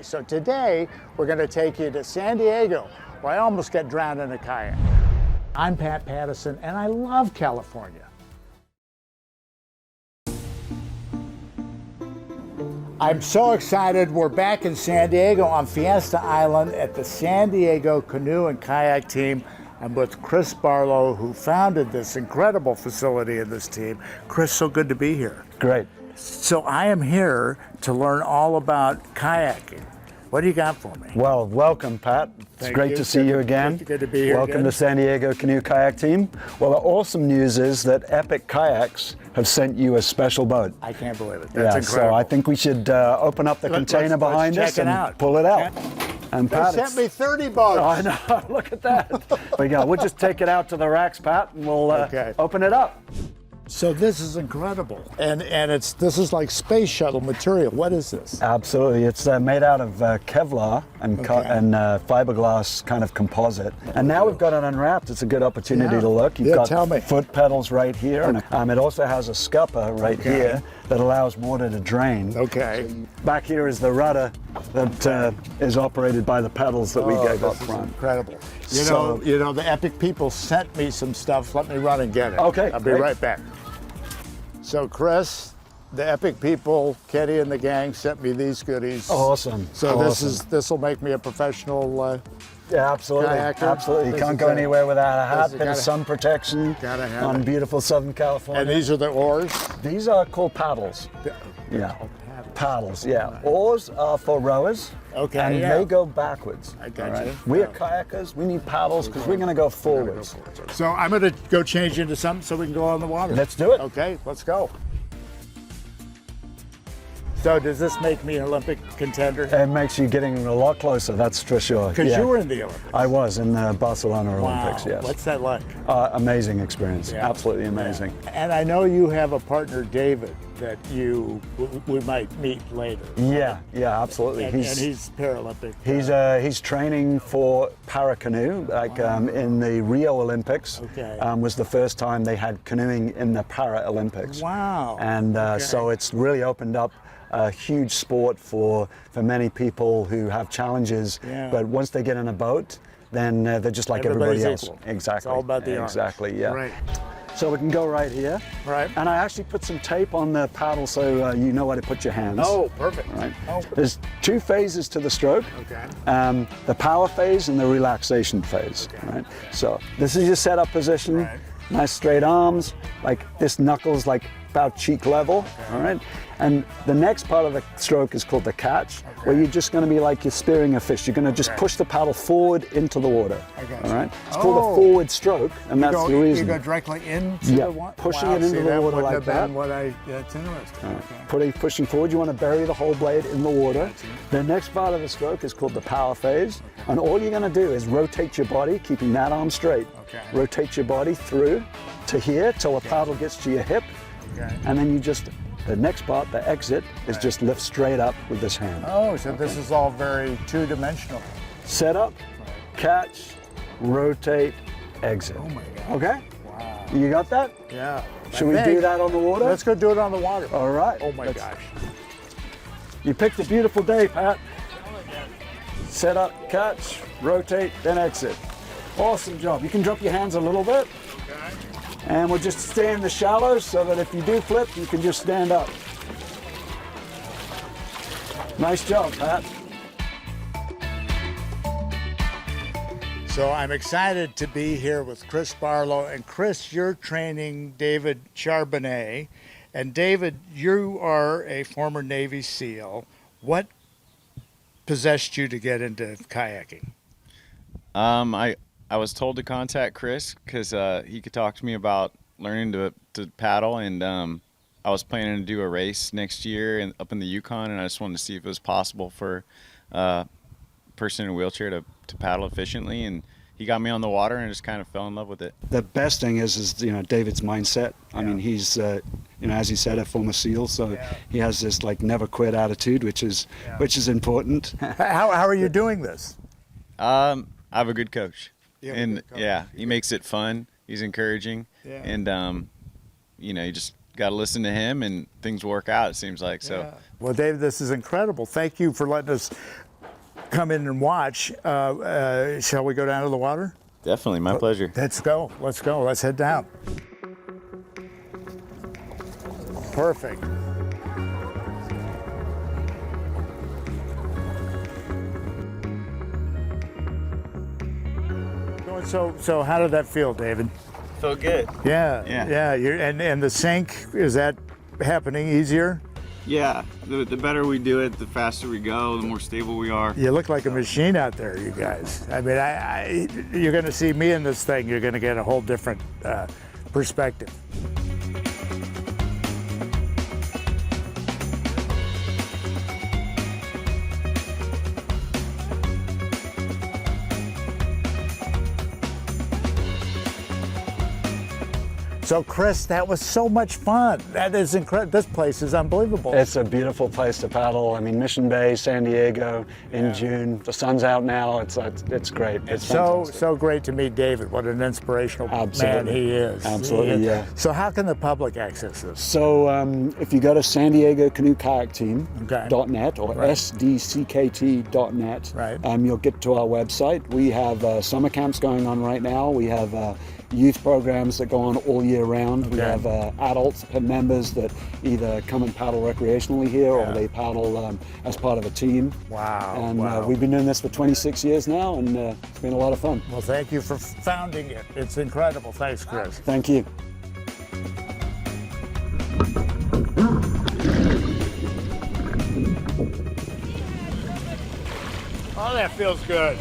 So today, we're going to take you to San Diego, where I almost got drowned in a kayak. I'm Pat Pattison, and I love California. I'm so excited. We're back in San Diego on Fiesta Island at the San Diego Canoe and Kayak team. I'm with Chris Barlow, who founded this incredible facility and this team. Chris, so good to be here. Great. So I am here to learn all about kayaking. What do you got for me? Well, welcome, Pat. It's great to see you again. Good to be here. Welcome to San Diego Canoe Kayak Team. Well, the awesome news is that Epic Kayaks have sent you a special boat. I can't believe it. That's incredible. So I think we should open up the container behind us and pull it out. And Pat, they sent me 30 boats. Oh, I know. Look at that. There we go. We'll just take it out to the racks, Pat, and we'll open it up. So this is incredible, and this is like space shuttle material. What is this? Absolutely, it's made out of Kevlar and fiberglass kind of composite. And now we've got it unwrapped. It's a good opportunity to look. You've got foot pedals right here, and it also has a scupper right here that allows water to drain. Okay. Back here is the rudder that is operated by the pedals that we gave up front. Incredible. You know, the Epic people sent me some stuff. Let me run and get it. Okay. I'll be right back. So Chris, the Epic people, Kenny and the gang sent me these goodies. Awesome. So this will make me a professional yeah, absolutely. kayaker. Absolutely. You can't go anywhere without a hat, bit of sun protection on beautiful Southern California. And these are the oars? These are called paddles. Yeah. Paddles, yeah. Oars are for rowers. Okay. And they go backwards. I got you. We are kayakers. We need paddles because we're going to go forwards. So I'm going to go change into something so we can go on the water. Let's do it. Okay, let's go. So does this make me an Olympic contender? It makes you getting a lot closer, that's for sure. Because you were in the Olympics. I was in the Barcelona Olympics, yes. What's that like? Amazing experience, absolutely amazing. Yeah. And I know you have a partner, David, that we might meet later. Yeah, absolutely. And he's Paralympic. He's training for para canoe, like in the Rio Olympics. Was the first time they had canoeing in the Para Olympics. Wow. And so it's really opened up a huge sport for many people who have challenges. But once they get in a boat, then they're just like everybody else. Equal. Exactly. It's all about the arms. Exactly. Yeah. Right. So we can go right here. Right. And I actually put some tape on the paddle so you know where to put your hands. Oh, perfect. Right. Oh. There's two phases to the stroke. Okay. The power phase and the relaxation phase. Right. So this is your setup position. Right. Nice straight arms. Like this knuckles like about cheek level. All right. And the next part of the stroke is called the catch, where you're just going to be like you're spearing a fish. You're going to just push the paddle forward into the water. All right. It's called a forward stroke, and that's the reason. You go directly into the water? Pushing it into the water like that. That's interesting. Pushing forward, you want to bury the whole blade in the water. The next part of the stroke is called the power phase, and all you're going to do is rotate your body, keeping that arm straight. Rotate your body through to here till the paddle gets to your hip, and then you just. The next part, the exit, is just lift straight up with this hand. Oh, so this is all very two-dimensional. Set up, catch, rotate, exit. Oh my God. Okay? Wow. You got that? Yeah. Should we do that on the water? Let's go do it on the water. All right. Oh my gosh. You picked a beautiful day, Pat. Set up, catch, rotate, then exit. Awesome job. You can drop your hands a little bit. And we'll just stay in the shallows so that if you do flip, you can just stand up. Nice job, Pat. So I'm excited to be here with Chris Barlow. And Chris, you're training David Charbonnet. And David, you are a former Navy SEAL. What possessed you to get into kayaking? I was told to contact Chris because he could talk to me about learning to paddle, and I was planning to do a race next year up in the Yukon, and I just wanted to see if it was possible for a person in a wheelchair to paddle efficiently, and he got me on the water and I just kind of fell in love with it. The best thing is David's mindset. I mean, he's as he said, a former SEAL, so he has this like never quit attitude, which is important. How are you doing this? I have a good coach. And he makes it fun. He's encouraging, and you just got to listen to him, and things work out. It seems like so. Well, Dave, this is incredible. Thank you for letting us come in and watch. Shall we go down to the water? Definitely, my pleasure. Let's go. Let's go. Let's head down. Perfect. So how did that feel, David? Felt good. Yeah. And the sink, is that happening easier? Yeah, the better we do it, the faster we go, the more stable we are. You look like a machine out there, you guys. I mean, you're going to see me in this thing. You're going to get a whole different perspective. So Chris, that was so much fun. That is incredible. This place is unbelievable. It's a beautiful place to paddle. I mean, Mission Bay, San Diego in June. The sun's out now. It's great. It's so great to meet David. What an inspirational man he is. Absolutely, yeah. So how can the public access this? So if you go to San Diego Canoe Kayak Team.net or sdckt.net, you'll get to our website. We have summer camps going on right now. We have youth programs that go on all year round. We have adults and members that either come and paddle recreationally here or they paddle as part of a team. Wow. And we've been doing this for 26 years now, and it's been a lot of fun. Well, thank you for founding it. It's incredible. Thanks, Chris. Thank you. Oh, that feels good.